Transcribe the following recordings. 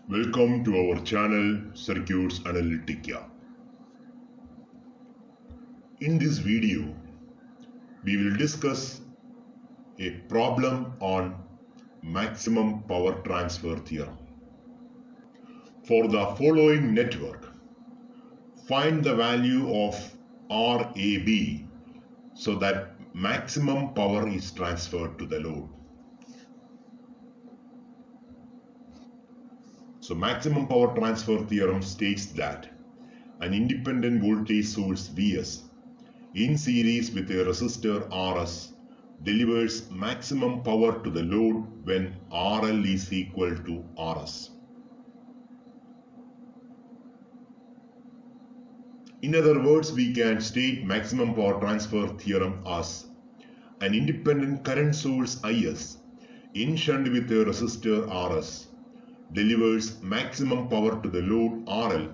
Welcome to our channel Circuits Analytica. In this video, we will discuss a problem on maximum power transfer theorem. For the following network, find the value of RAB so that maximum power is transferred to the load. So maximum power transfer theorem states that an independent voltage source Vs in series with a resistor Rs delivers maximum power to the load when RL is equal to Rs. In other words, we can state maximum power transfer theorem as an independent current source Is in shunt with a resistor Rs delivers maximum power to the load RL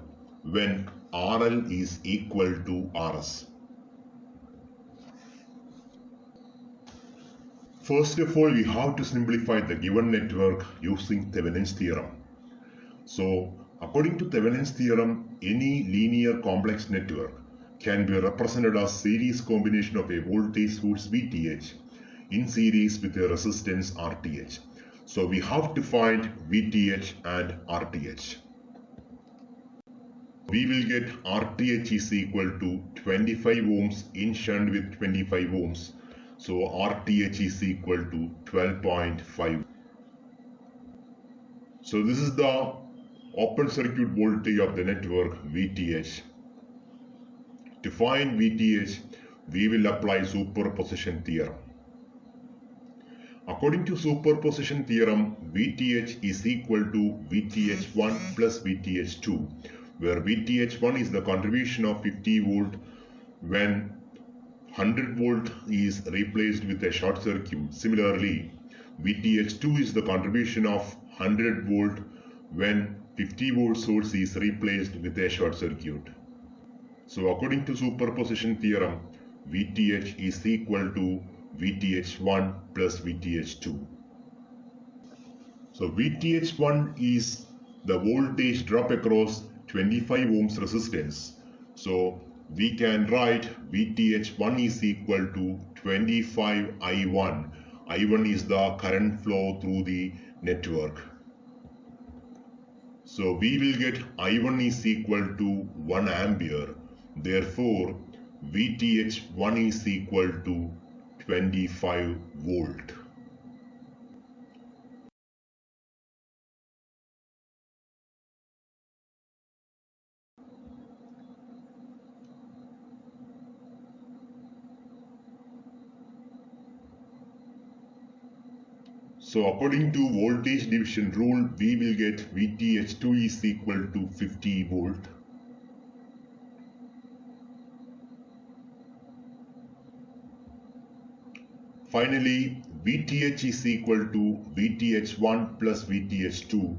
when RL is equal to Rs. First of all, we have to simplify the given network using Thevenin's theorem. So, according to Thevenin's theorem, any linear complex network can be represented as series combination of a voltage source Vth in series with a resistance Rth. So we have to find Vth and Rth. We will get Rth is equal to 25 ohms in shunt with 25 ohms. So Rth is equal to 12.5. So this is the open circuit voltage of the network Vth. To find Vth, we will apply superposition theorem. According to superposition theorem, Vth is equal to Vth1 plus Vth2, where Vth1 is the contribution of 50 volt when 100 volt is replaced with a short circuit. Similarly, Vth2 is the contribution of 100 volt when 50 volt source is replaced with a short circuit. So according to superposition theorem, Vth is equal to Vth1 plus Vth2. So Vth1 is the voltage drop across 25 ohms resistance. So we can write Vth1 is equal to 25 I1. I1 is the current flow through the network. So we will get I1 is equal to 1 ampere. Therefore, Vth1 is equal to 25 volt. So according to voltage division rule, we will get Vth2 is equal to 50 volt. Finally, Vth is equal to Vth1 plus Vth2.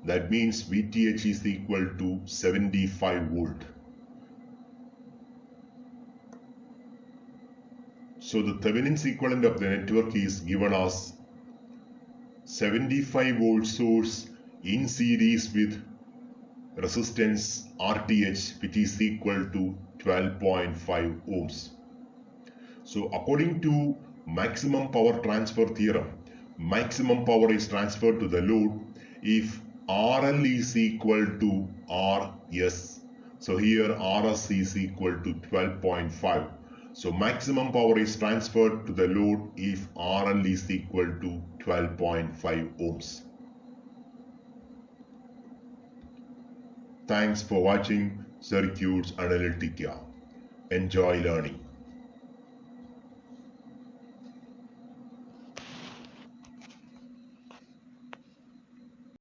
That means Vth is equal to 75 volt. So the Thevenin's equivalent of the network is given as 75 volt source in series with resistance Rth, which is equal to 12.5 ohms. So according to maximum power transfer theorem, maximum power is transferred to the load if RL is equal to Rs. So here Rs is equal to 12.5. So maximum power is transferred to the load if RL is equal to 12.5 ohms. Thanks for watching Circuits Analytica. Enjoy learning.